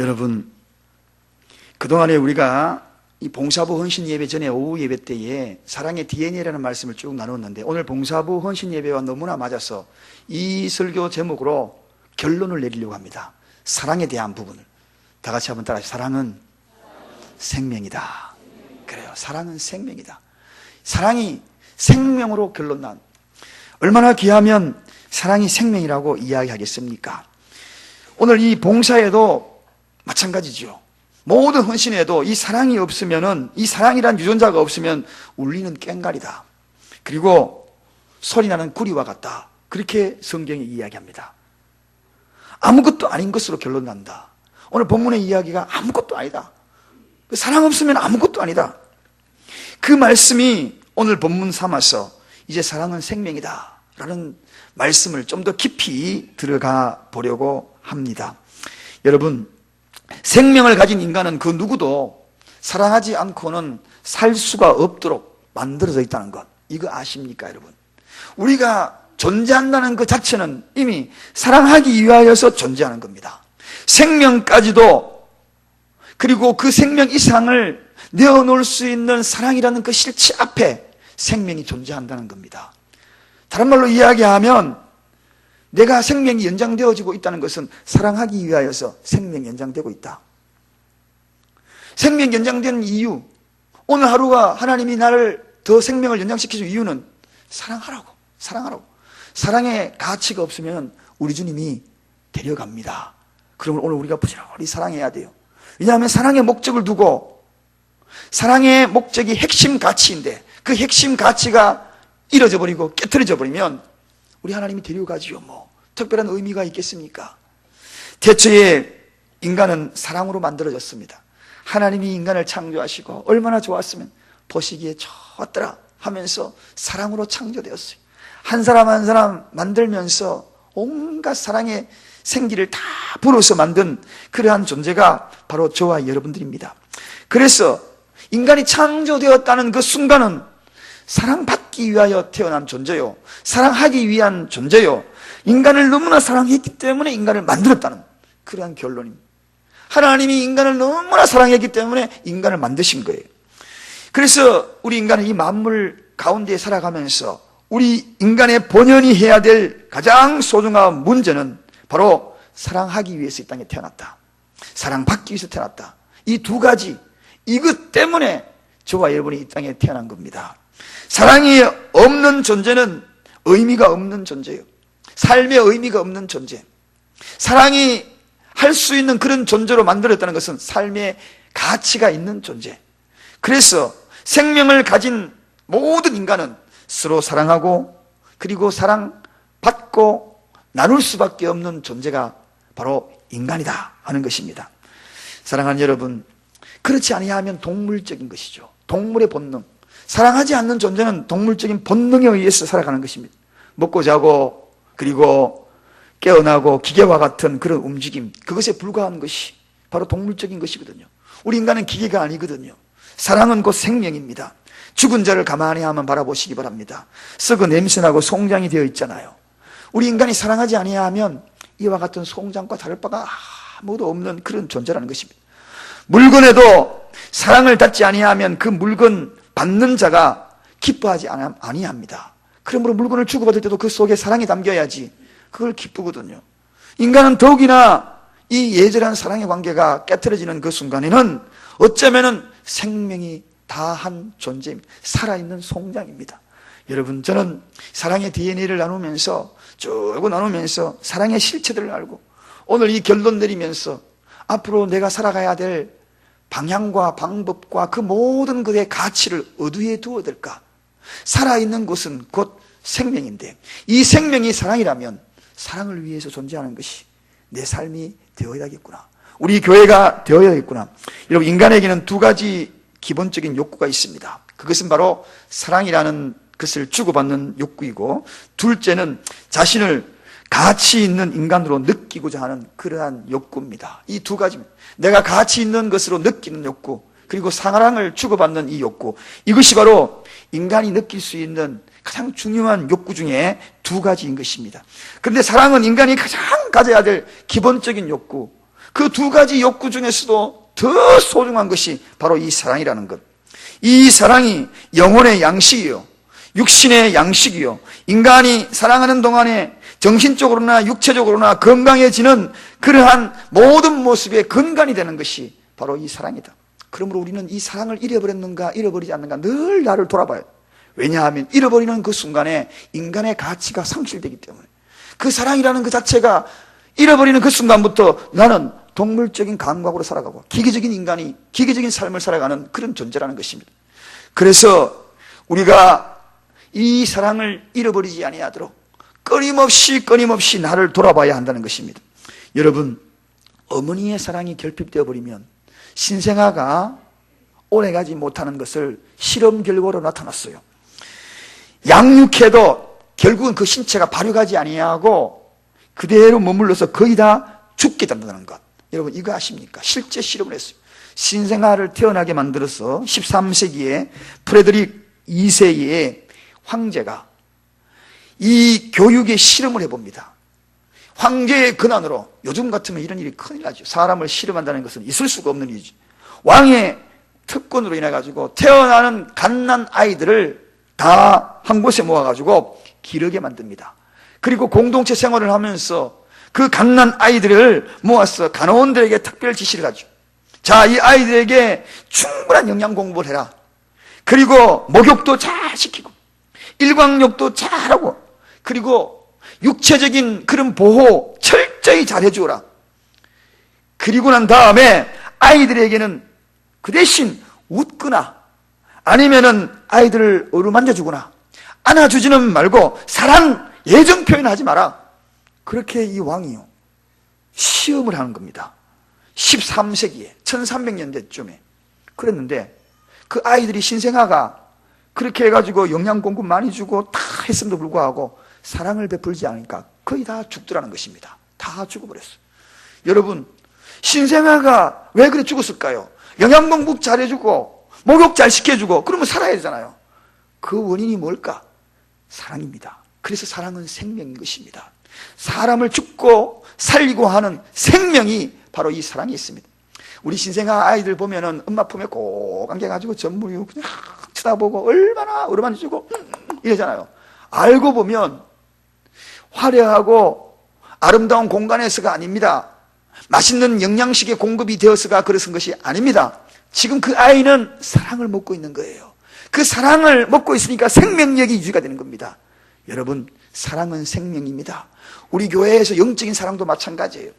여러분, 그동안에 우리가 이 봉사부 헌신 예배 전에 오후 예배 때에 사랑의 DNA라는 말씀을 쭉 나눴는데, 오늘 봉사부 헌신 예배와 너무나 맞아서 이 설교 제목으로 결론을 내리려고 합니다. 사랑에 대한 부분을 다 같이 한번 따라하시죠. 사랑은 생명이다. 그래요, 사랑은 생명이다. 사랑이 생명으로 결론난, 얼마나 귀하면 사랑이 생명이라고 이야기하겠습니까? 오늘 이 봉사에도 마찬가지죠. 모든 헌신에도 이 사랑이 없으면은, 이 사랑이란 유전자가 없으면 울리는 꽹과리다, 그리고 소리나는 구리와 같다, 그렇게 성경이 이야기합니다. 아무것도 아닌 것으로 결론난다. 오늘 본문의 이야기가 아무것도 아니다. 사랑 없으면 아무것도 아니다. 그 말씀이 오늘 본문 삼아서 이제 사랑은 생명이다 라는 말씀을 좀 더 깊이 들어가 보려고 합니다. 여러분, 생명을 가진 인간은 그 누구도 사랑하지 않고는 살 수가 없도록 만들어져 있다는 것, 이거 아십니까 여러분? 우리가 존재한다는 것 자체는 이미 사랑하기 위하여서 존재하는 겁니다. 생명까지도, 그리고 그 생명 이상을 내어놓을 수 있는 사랑이라는 그 실체 앞에 생명이 존재한다는 겁니다. 다른 말로 이야기하면 내가 생명이 연장되어지고 있다는 것은 사랑하기 위하여서 생명이 연장되고 있다. 생명이 연장되는 이유, 오늘 하루가 하나님이 나를 더 생명을 연장시키는 이유는 사랑하라고. 사랑의 가치가 없으면 우리 주님이 데려갑니다. 그러면 오늘 우리가 부지런히 사랑해야 돼요. 왜냐하면 사랑의 목적을 두고, 사랑의 목적이 핵심 가치인데 그 핵심 가치가 잃어져 버리고 깨트려져 버리면 우리 하나님이 데려가지요. 뭐 특별한 의미가 있겠습니까? 태초에 인간은 사랑으로 만들어졌습니다. 하나님이 인간을 창조하시고 얼마나 좋았으면 보시기에 좋았더라 하면서 사랑으로 창조되었어요. 한 사람 한 사람 만들면서 온갖 사랑의 생기를 다 불어서 만든 그러한 존재가 바로 저와 여러분들입니다. 그래서 인간이 창조되었다는 그 순간은 사랑받기 위하여 태어난 존재요, 사랑하기 위한 존재요, 인간을 너무나 사랑했기 때문에 인간을 만들었다는 그러한 결론입니다. 하나님이 인간을 너무나 사랑했기 때문에 인간을 만드신 거예요. 그래서 우리 인간은 이 만물 가운데 살아가면서 우리 인간의 본연이 해야 될 가장 소중한 문제는 바로 사랑하기 위해서 이 땅에 태어났다, 사랑받기 위해서 태어났다. 이 두 가지, 이것 때문에 저와 여러분이 이 땅에 태어난 겁니다. 사랑이 없는 존재는 의미가 없는 존재예요. 삶의 의미가 없는 존재. 사랑이 할 수 있는 그런 존재로 만들었다는 것은 삶의 가치가 있는 존재. 그래서 생명을 가진 모든 인간은 서로 사랑하고, 그리고 사랑받고 나눌 수밖에 없는 존재가 바로 인간이다 하는 것입니다. 사랑하는 여러분, 그렇지 아니하면 동물적인 것이죠. 동물의 본능. 사랑하지 않는 존재는 동물적인 본능에 의해서 살아가는 것입니다. 먹고 자고, 그리고 깨어나고 기계와 같은 그런 움직임, 그것에 불과한 것이 바로 동물적인 것이거든요. 우리 인간은 기계가 아니거든요. 사랑은 곧 생명입니다. 죽은 자를 가만히 한번 바라보시기 바랍니다. 썩은 냄새나고 송장이 되어 있잖아요. 우리 인간이 사랑하지 아니하면 이와 같은 송장과 다를 바가 아무도 없는 그런 존재라는 것입니다. 물건에도 사랑을 닫지 아니하면 그 물건 받는 자가 기뻐하지 아니합니다. 그러므로 물건을 주고받을 때도 그 속에 사랑이 담겨야지 그걸 기쁘거든요. 인간은 더욱이나 이 예절한 사랑의 관계가 깨트려지는 그 순간에는 어쩌면은 생명이 다한 존재입니다. 살아있는 송장입니다. 여러분, 저는 사랑의 DNA를 나누면서 쭉 나누면서 사랑의 실체들을 알고, 오늘 이 결론 내리면서 앞으로 내가 살아가야 될 방향과 방법과 그 모든 것의 가치를 어디에 두어야 될까? 살아있는 것은 곧 생명인데, 이 생명이 사랑이라면 사랑을 위해서 존재하는 것이 내 삶이 되어야겠구나, 우리 교회가 되어야겠구나. 여러분, 인간에게는 두 가지 기본적인 욕구가 있습니다. 그것은 바로 사랑이라는 것을 주고받는 욕구이고, 둘째는 자신을 가치 있는 인간으로 느끼고자 하는 그러한 욕구입니다. 이 두 가지입니다. 내가 가치 있는 것으로 느끼는 욕구, 그리고 사랑을 주고받는 이 욕구, 이것이 바로 인간이 느낄 수 있는 가장 중요한 욕구 중에 두 가지인 것입니다. 그런데 사랑은 인간이 가장 가져야 될 기본적인 욕구, 그 두 가지 욕구 중에서도 더 소중한 것이 바로 이 사랑이라는 것. 이 사랑이 영혼의 양식이요, 육신의 양식이요, 인간이 사랑하는 동안에 정신적으로나 육체적으로나 건강해지는 그러한 모든 모습의 근간이 되는 것이 바로 이 사랑이다. 그러므로 우리는 이 사랑을 잃어버렸는가 잃어버리지 않는가 늘 나를 돌아봐요. 왜냐하면 잃어버리는 그 순간에 인간의 가치가 상실되기 때문에, 그 사랑이라는 그 자체가 잃어버리는 그 순간부터 나는 동물적인 감각으로 살아가고 기계적인 인간이 기계적인 삶을 살아가는 그런 존재라는 것입니다. 그래서 우리가 이 사랑을 잃어버리지 아니하도록 끊임없이 나를 돌아봐야 한다는 것입니다. 여러분, 어머니의 사랑이 결핍되어 버리면 신생아가 오래가지 못하는 것을 실험 결과로 나타났어요. 양육해도 결국은 그 신체가 발육하지 아니하고 그대로 머물러서 거의 다 죽게 된다는 것. 여러분, 이거 아십니까? 실제 실험을 했어요. 신생아를 태어나게 만들어서 13세기에 프레드릭 2세의 황제가 이 교육의 실험을 해봅니다. 황제의 권한으로, 요즘 같으면 이런 일이 큰일 나죠. 사람을 실험한다는 것은 있을 수가 없는 일이죠. 왕의 특권으로 인해 가지고 태어나는 갓난 아이들을 다 한 곳에 모아가지고 기르게 만듭니다. 그리고 공동체 생활을 하면서 그 갓난 아이들을 모아서 간호원들에게 특별 지시를 하죠. 자, 이 아이들에게 충분한 영양 공부를 해라. 그리고 목욕도 잘 시키고 일광욕도 잘하고, 그리고 육체적인 그런 보호 철저히 잘 해주어라. 그리고 난 다음에 아이들에게는 그 대신 웃거나 아니면은 아이들을 어루만져 주거나 안아주지는 말고 사랑, 애정 표현하지 마라. 그렇게 이 왕이요 시험을 하는 겁니다. 13세기에 1300년대쯤에 그랬는데, 그 아이들이 신생아가 그렇게 해가지고 영양 공급 많이 주고 다 했음에도 불구하고 사랑을 베풀지 않으니까 거의 다 죽더라는 것입니다. 다 죽어버렸어요. 여러분, 신생아가 왜 그래 죽었을까요? 영양 공급 잘해주고 목욕 잘 시켜주고 그러면 살아야 되잖아요. 그 원인이 뭘까? 사랑입니다. 그래서 사랑은 생명인 것입니다. 사람을 죽고 살리고 하는 생명이 바로 이 사랑이 있습니다. 우리 신생아 아이들 보면은 엄마 품에 꼭 안겨가지고 전부유 그냥 쳐다보고 얼마나 어루만지고 이러잖아요. 알고 보면 화려하고 아름다운 공간에서가 아닙니다. 맛있는 영양식의 공급이 되어서가 그런 것이 아닙니다. 지금 그 아이는 사랑을 먹고 있는 거예요. 그 사랑을 먹고 있으니까 생명력이 유지가 되는 겁니다. 여러분, 사랑은 생명입니다. 우리 교회에서 영적인 사랑도 마찬가지예요.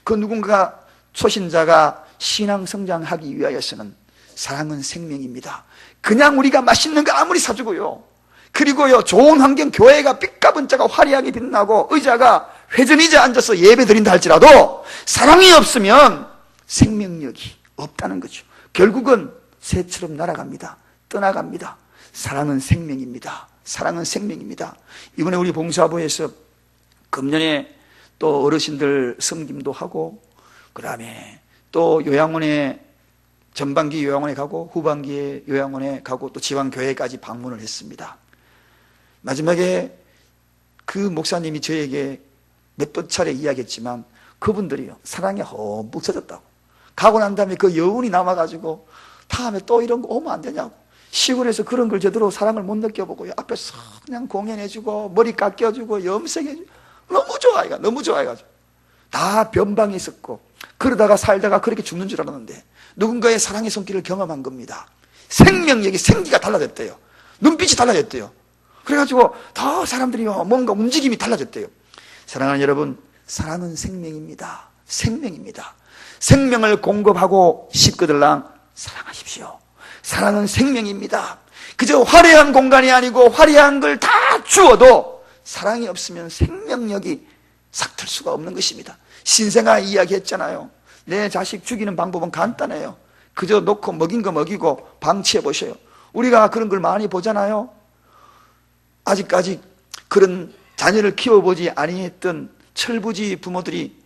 그 누군가 초신자가 신앙 성장하기 위하여서는 사랑은 생명입니다. 그냥 우리가 맛있는 거 아무리 사주고요, 그리고요 좋은 환경, 교회가 빛가번자가 화려하게 빛나고 의자가 회전의자 앉아서 예배 드린다 할지라도 사랑이 없으면 생명력이 없다는 거죠. 결국은 새처럼 날아갑니다. 떠나갑니다. 사랑은 생명입니다. 사랑은 생명입니다. 이번에 우리 봉사부에서 금년에 또 어르신들 섬김도 하고, 그 다음에 또 요양원에, 전반기 요양원에 가고 후반기에 요양원에 가고 또 지방교회까지 방문을 했습니다. 마지막에 그 목사님이 저에게 몇 번 차례 이야기했지만 그분들이요 사랑에 험뿍 젖었다고, 가고 난 다음에 그 여운이 남아가지고 다음에 또 이런 거 오면 안 되냐고, 시골에서 그런 걸 제대로 사랑을 못 느껴보고요 앞에서 그냥 공연해주고 머리 깎여주고 염색해주고 너무 좋아해가, 너무 좋아해가지고 다 변방에 있었고 그러다가 살다가 그렇게 죽는 줄 알았는데 누군가의 사랑의 손길을 경험한 겁니다. 생명력이, 생기가 달라졌대요. 눈빛이 달라졌대요. 그래가지고 더 사람들이 뭔가 움직임이 달라졌대요. 사랑하는 여러분, 사랑은 생명입니다. 생명입니다. 생명을 공급하고 싶거들랑 사랑하십시오. 사랑은 생명입니다. 그저 화려한 공간이 아니고 화려한 걸 다 주어도 사랑이 없으면 생명력이 삭틀 수가 없는 것입니다. 신생아 이야기했잖아요. 내 자식 죽이는 방법은 간단해요. 그저 놓고 먹인 거 먹이고 방치해 보셔요. 우리가 그런 걸 많이 보잖아요. 아직까지 그런 자녀를 키워보지 아니했던 철부지 부모들이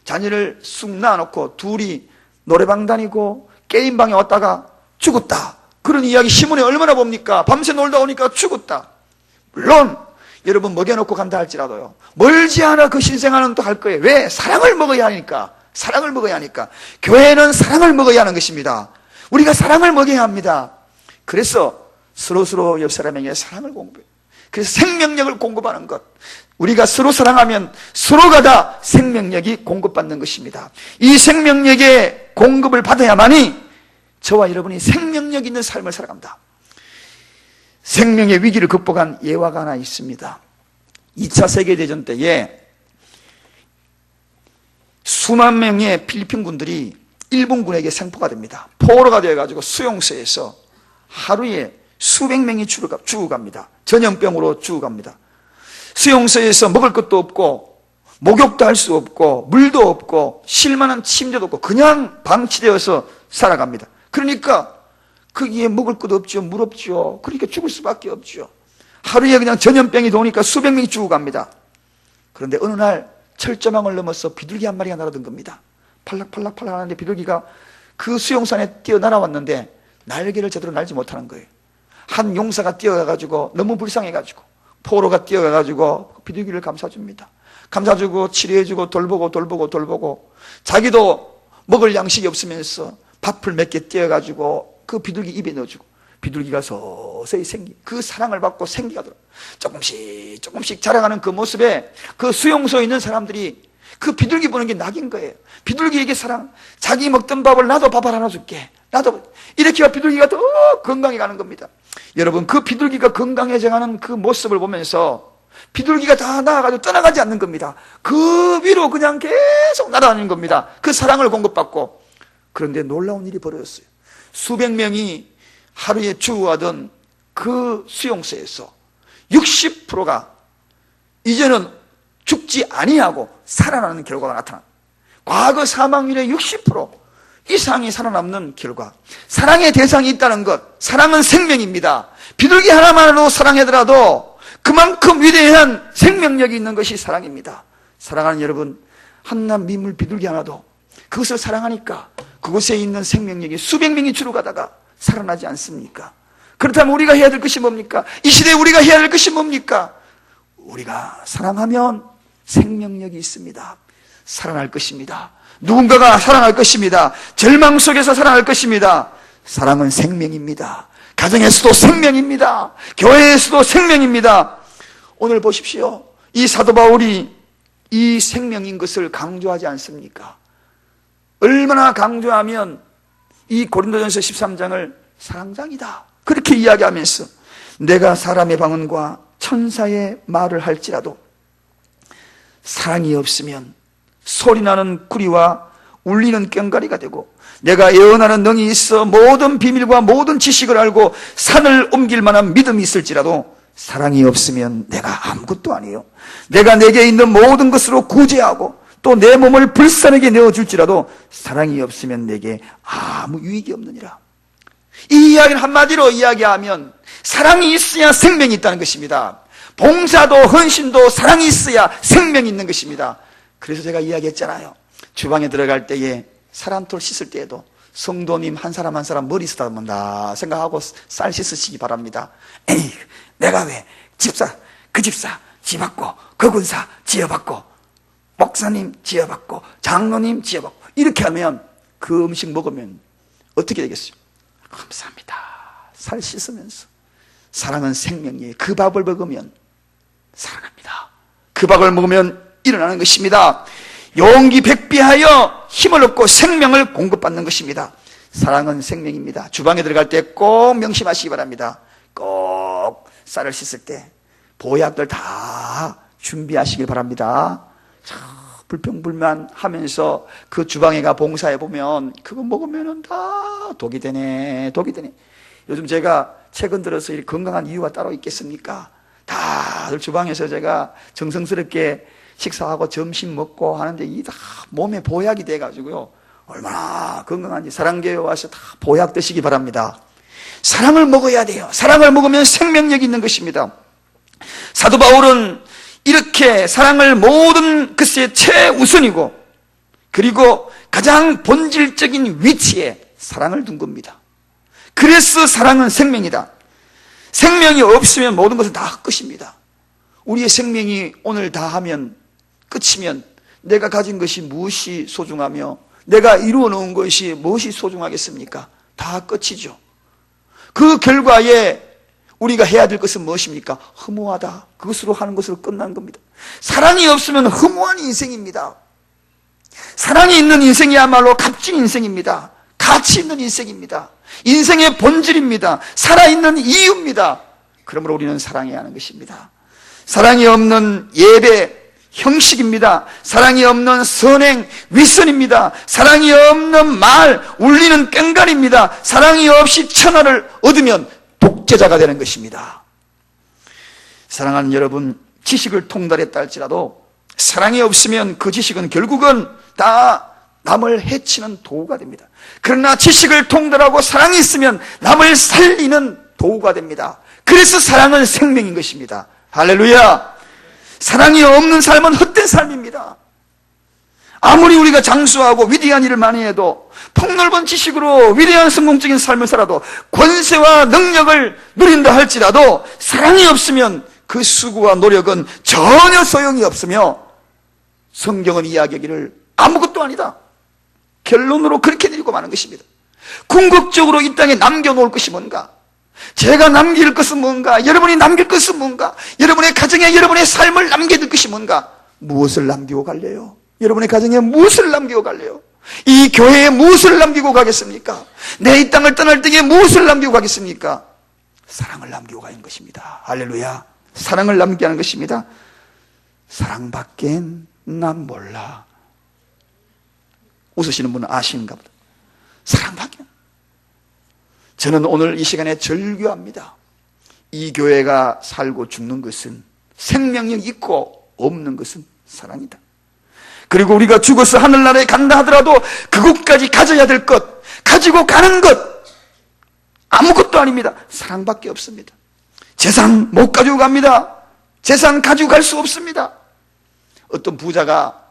자녀를 쑥 놔놓고 둘이 노래방 다니고 게임방에 왔다가 죽었다, 그런 이야기 신문에 얼마나 봅니까? 밤새 놀다 오니까 죽었다. 물론 여러분 먹여놓고 간다 할지라도요 멀지 않아 그 신생아는 또 할 거예요. 왜? 사랑을 먹어야 하니까. 사랑을 먹어야 하니까. 교회는 사랑을 먹어야 하는 것입니다. 우리가 사랑을 먹여야 합니다. 그래서 서로 옆 사람에게 사랑을 공급해요. 그래서 생명력을 공급하는 것. 우리가 서로 사랑하면 서로가 다 생명력이 공급받는 것입니다. 이 생명력의 공급을 받아야만이 저와 여러분이 생명력 있는 삶을 살아갑니다. 생명의 위기를 극복한 예화가 하나 있습니다. 2차 세계대전 때에 수만 명의 필리핀 군들이 일본군에게 생포가 됩니다. 포로가 되어가지고 수용소에서 하루에 수백 명이 죽어갑니다. 전염병으로 죽어갑니다. 수용소에서 먹을 것도 없고 목욕도 할 수 없고 물도 없고 쉴만한 침대도 없고 그냥 방치되어서 살아갑니다. 그러니까 거기에 먹을 것도 없죠. 물 없죠. 그러니까 죽을 수밖에 없죠. 하루에 그냥 전염병이 도니까 수백 명이 죽어갑니다. 그런데 어느 날 철조망을 넘어서 비둘기 한 마리가 날아든 겁니다. 팔락팔락 하는데 비둘기가 그 수용소 안에 뛰어 날아왔는데 날개를 제대로 날지 못하는 거예요. 한 용사가 뛰어가가지고 너무 불쌍해가지고 포로가 뛰어가가지고 비둘기를 감싸줍니다. 감싸주고 치료해주고 돌보고 자기도 먹을 양식이 없으면서 밥을 몇 개 띄어가지고 그 비둘기 입에 넣어주고 비둘기가 서서히 그 사랑을 받고 생기가 들어 조금씩 자라가는 그 모습에 그 수용소에 있는 사람들이 그 비둘기 보는 게 낙인 거예요. 비둘기에게 사랑, 자기 먹던 밥을 나도 밥을 하나 줄게. 이렇게 비둘기가 더 건강해 가는 겁니다. 여러분, 그 비둘기가 건강해져가는 그 모습을 보면서 비둘기가 다 나아가지고 떠나가지 않는 겁니다. 그 위로 그냥 계속 날아다니는 겁니다. 그 사랑을 공급받고. 그런데 놀라운 일이 벌어졌어요. 수백 명이 하루에 죽어가던 그 수용소에서 60%가 이제는 죽지 아니하고 살아나는 결과가 나타납니다. 과거 사망률의 60% 이상이 살아남는 결과. 사랑의 대상이 있다는 것. 사랑은 생명입니다. 비둘기 하나만으로 사랑하더라도 그만큼 위대한 생명력이 있는 것이 사랑입니다. 사랑하는 여러분, 한낱 민물 비둘기 하나도 그것을 사랑하니까 그곳에 있는 생명력이 수백 명이 줄어가다가 살아나지 않습니까? 그렇다면 우리가 해야 될 것이 뭡니까? 이 시대에 우리가 해야 될 것이 뭡니까? 우리가 사랑하면 생명력이 있습니다. 살아날 것입니다. 누군가가 살아날 것입니다. 절망 속에서 살아날 것입니다. 사랑은 생명입니다. 가정에서도 생명입니다. 교회에서도 생명입니다. 오늘 보십시오. 이 사도 바울이 이 생명인 것을 강조하지 않습니까? 얼마나 강조하면 이 고린도전서 13장을 사랑장이다 그렇게 이야기하면서 내가 사람의 방언과 천사의 말을 할지라도 사랑이 없으면 소리나는 구리와 울리는 꽹과리가 되고 내가 예언하는 능이 있어 모든 비밀과 모든 지식을 알고 산을 옮길 만한 믿음이 있을지라도 사랑이 없으면 내가 아무것도 아니에요. 내가 내게 있는 모든 것으로 구제하고 또 내 몸을 불쌍하게 내어줄지라도 사랑이 없으면 내게 아무 유익이 없느니라. 이 이야기는 한마디로 이야기하면 사랑이 있어야 생명이 있다는 것입니다. 봉사도 헌신도 사랑이 있어야 생명이 있는 것입니다. 그래서 제가 이야기했잖아요. 주방에 들어갈 때에 사람털 씻을 때에도 성도님 한 사람 한 사람 머리 쓰다듬는다 생각하고 쌀 씻으시기 바랍니다. 에이, 내가 왜 그 집사 지받고 그 군사 지어받고 목사님 지어받고 장로님 지어받고 이렇게 하면 그 음식 먹으면 어떻게 되겠어요? 감사합니다. 살 씻으면서 사랑은 생명이에요. 그 밥을 먹으면 사랑합니다. 그 밥을 먹으면 일어나는 것입니다. 용기 백비하여 힘을 얻고 생명을 공급받는 것입니다. 사랑은 생명입니다. 주방에 들어갈 때 꼭 명심하시기 바랍니다. 꼭 쌀을 씻을 때 보약들 다 준비하시길 바랍니다. 불평불만 하면서 그 주방에 가 봉사해 보면 그거 먹으면 다 독이 되네. 요즘 제가 최근 들어서 이렇게 건강한 이유가 따로 있겠습니까? 다들 주방에서 제가 정성스럽게 식사하고 점심 먹고 하는데 이 다 몸에 보약이 돼가지고요. 얼마나 건강한지 사랑교회 와서 다 보약 드시기 바랍니다. 사랑을 먹어야 돼요. 사랑을 먹으면 생명력이 있는 것입니다. 사도 바울은 이렇게 사랑을 모든 것의 최우선이고 그리고 가장 본질적인 위치에 사랑을 둔 겁니다. 그래서 사랑은 생명이다. 생명이 없으면 모든 것은 다 헛것입니다. 우리의 생명이 오늘 다 하면 끝이면 내가 가진 것이 무엇이 소중하며 내가 이루어 놓은 것이 무엇이 소중하겠습니까? 다 끝이죠. 그 결과에 우리가 해야 될 것은 무엇입니까? 허무하다. 그것으로 하는 것으로 끝난 겁니다. 사랑이 없으면 허무한 인생입니다. 사랑이 있는 인생이야말로 값진 인생입니다. 가치 있는 인생입니다. 인생의 본질입니다. 살아있는 이유입니다. 그러므로 우리는 사랑해야 하는 것입니다. 사랑이 없는 예배 형식입니다. 사랑이 없는 선행 윗선입니다. 사랑이 없는 말 울리는 꽹과리입니다. 사랑이 없이 천하를 얻으면 독재자가 되는 것입니다. 사랑하는 여러분, 지식을 통달했다 할지라도 사랑이 없으면 그 지식은 결국은 다 남을 해치는 도구가 됩니다. 그러나 지식을 통달하고 사랑이 있으면 남을 살리는 도구가 됩니다. 그래서 사랑은 생명인 것입니다. 할렐루야. 사랑이 없는 삶은 헛된 삶입니다. 아무리 우리가 장수하고 위대한 일을 많이 해도, 폭넓은 지식으로 위대한 성공적인 삶을 살아도, 권세와 능력을 누린다 할지라도 사랑이 없으면 그 수고와 노력은 전혀 소용이 없으며, 성경은 이야기하기를 아무것도 아니다, 결론으로 그렇게 내리고 마는 것입니다. 궁극적으로 이 땅에 남겨놓을 것이 뭔가, 제가 남길 것은 뭔가, 여러분이 남길 것은 뭔가, 여러분의 가정에 여러분의 삶을 남겨둘 것이 뭔가, 무엇을 남기고 갈래요? 여러분의 가정에 무엇을 남기고 갈래요? 이 교회에 무엇을 남기고 가겠습니까? 내 이 땅을 떠날 때에 무엇을 남기고 가겠습니까? 사랑을 남기고 가는 것입니다. 할렐루야. 사랑을 남기게 하는 것입니다. 사랑밖엔 난 몰라. 웃으시는 분은 아시는가 보다. 사랑밖에. 저는 오늘 이 시간에 절규합니다. 이 교회가 살고 죽는 것은, 생명력 있고 없는 것은 사랑이다. 그리고 우리가 죽어서 하늘나라에 간다 하더라도 그곳까지 가져야 될 것, 가지고 가는 것, 아무것도 아닙니다. 사랑밖에 없습니다. 재산 못 가지고 갑니다. 재산 가지고 갈 수 없습니다. 어떤 부자가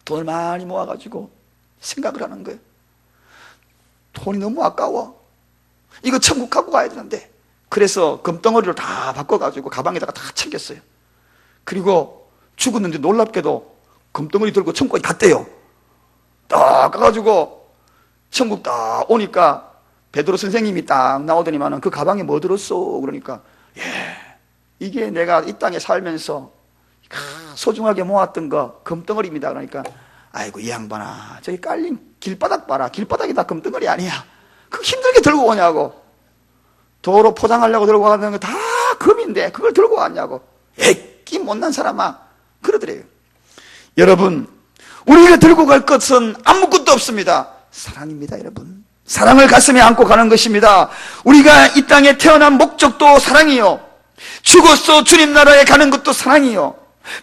돈을 많이 모아가지고 생각을 하는 거예요. 돈이 너무 아까워. 이거 천국 갖고 가야 되는데. 그래서 금덩어리를 다 바꿔가지고 가방에다가 다 챙겼어요. 그리고 죽었는데 놀랍게도 금덩어리 들고 천국까지 갔대요. 딱 가가지고 천국 딱 오니까 베드로 선생님이 딱 나오더니만은 그 가방에 뭐 들었어? 그러니까, 이게 내가 이 땅에 살면서 소중하게 모았던 거 금덩어리입니다. 그러니까, 아이고 이 양반아, 저기 깔린 길바닥 봐라. 길바닥이 다 금덩어리 아니야. 그거 힘들게 들고 오냐고. 도로 포장하려고 들고 가는 거 다 금인데 그걸 들고 왔냐고. 애끼 못난 사람아, 그러더래요. 여러분, 우리가 들고 갈 것은 아무것도 없습니다. 사랑입니다. 여러분, 사랑을 가슴에 안고 가는 것입니다. 우리가 이 땅에 태어난 목적도 사랑이요, 죽어서 주님 나라에 가는 것도 사랑이요,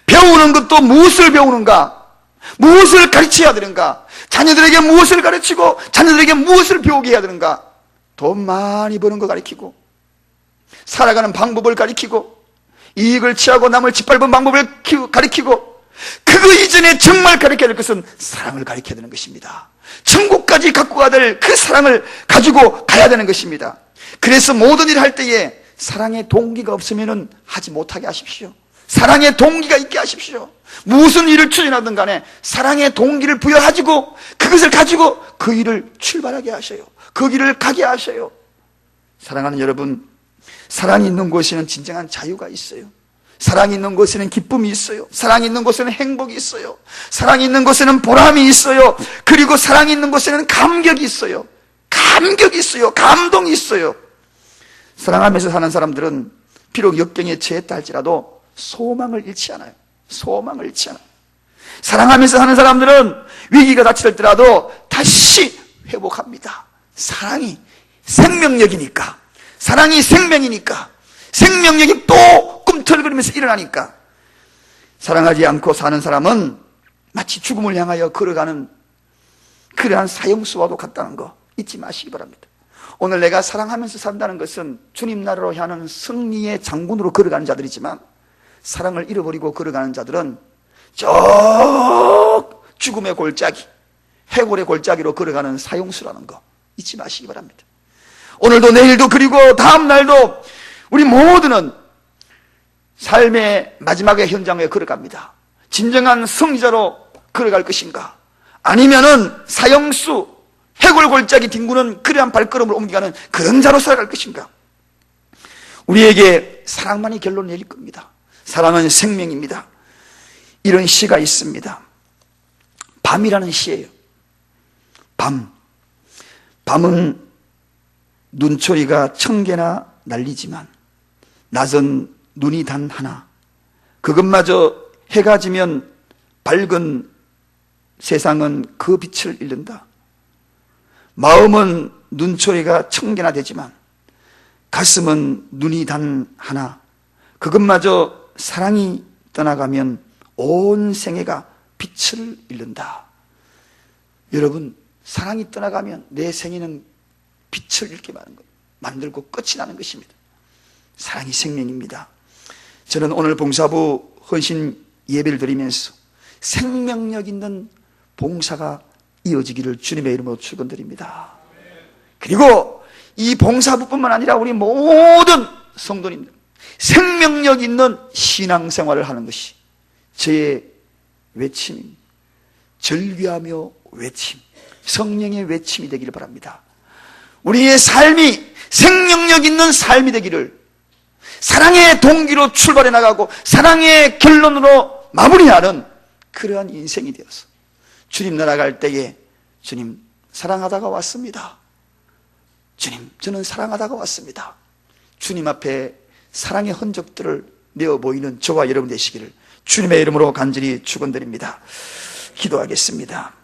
배우는 것도 무엇을 배우는가, 무엇을 가르쳐야 되는가, 자녀들에게 무엇을 가르치고 자녀들에게 무엇을 배우게 해야 되는가, 돈 많이 버는 거 가르치고, 살아가는 방법을 가르치고, 이익을 취하고 남을 짓밟은 방법을 가르치고, 그거 이전에 정말 가르쳐야 될 것은 사랑을 가르쳐야 되는 것입니다. 천국까지 갖고 가야 될 그 사랑을 가지고 가야 되는 것입니다. 그래서 모든 일을 할 때에 사랑의 동기가 없으면 하지 못하게 하십시오. 사랑의 동기가 있게 하십시오. 무슨 일을 추진하든 간에 사랑의 동기를 부여하시고 그것을 가지고 그 일을 출발하게 하셔요. 그 길을 가게 하셔요. 사랑하는 여러분, 사랑이 있는 곳에는 진정한 자유가 있어요. 사랑이 있는 곳에는 기쁨이 있어요. 사랑이 있는 곳에는 행복이 있어요. 사랑이 있는 곳에는 보람이 있어요. 그리고 사랑이 있는 곳에는 감격이 있어요. 감격이 있어요. 감동이 있어요. 사랑하면서 사는 사람들은 비록 역경에 처했다 할지라도 소망을 잃지 않아요. 소망을 잃지 않아요. 사랑하면서 사는 사람들은 위기가 닥치더라도 다시 회복합니다. 사랑이 생명력이니까, 사랑이 생명이니까, 생명력이 또 꿈틀거리면서 일어나니까, 사랑하지 않고 사는 사람은 마치 죽음을 향하여 걸어가는 그러한 사형수와도 같다는 거 잊지 마시기 바랍니다. 오늘 내가 사랑하면서 산다는 것은 주님 나라로 향하는 승리의 장군으로 걸어가는 자들이지만, 사랑을 잃어버리고 걸어가는 자들은 저 죽음의 골짜기, 해골의 골짜기로 걸어가는 사형수라는 거 잊지 마시기 바랍니다. 오늘도 내일도 그리고 다음 날도 우리 모두는 삶의 마지막의 현장에 걸어갑니다. 진정한 승리자로 걸어갈 것인가? 아니면은 사형수, 해골골짜기 뒹구는 그러한 발걸음을 옮겨가는 그런 자로 살아갈 것인가? 우리에게 사랑만이 결론을 내릴 겁니다. 사랑은 생명입니다. 이런 시가 있습니다. 밤이라는 시예요. 밤은 눈초리가 1000개나 날리지만 낮은 눈이 단 하나, 그것마저 해가 지면 밝은 세상은 그 빛을 잃는다. 마음은 눈초리가 1000개나 되지만 가슴은 눈이 단 하나, 그것마저 사랑이 떠나가면 온 생애가 빛을 잃는다. 여러분, 사랑이 떠나가면 내 생애는 빛을 잃게 만들고 끝이 나는 것입니다. 사랑이 생명입니다. 저는 오늘 봉사부 헌신 예배를 드리면서 생명력 있는 봉사가 이어지기를 주님의 이름으로 축원드립니다. 그리고 이 봉사부뿐만 아니라 우리 모든 성도님들 생명력 있는 신앙생활을 하는 것이 저의 외침입니다. 절규하며 외침, 성령의 외침이 되기를 바랍니다. 우리의 삶이 생명력 있는 삶이 되기를, 사랑의 동기로 출발해 나가고 사랑의 결론으로 마무리하는 그러한 인생이 되어서 주님 나라 갈 때에 주님 사랑하다가 왔습니다. 주님 저는 사랑하다가 왔습니다. 주님 앞에 사랑의 흔적들을 내어 보이는 저와 여러분 되시기를 주님의 이름으로 간절히 축원드립니다. 기도하겠습니다.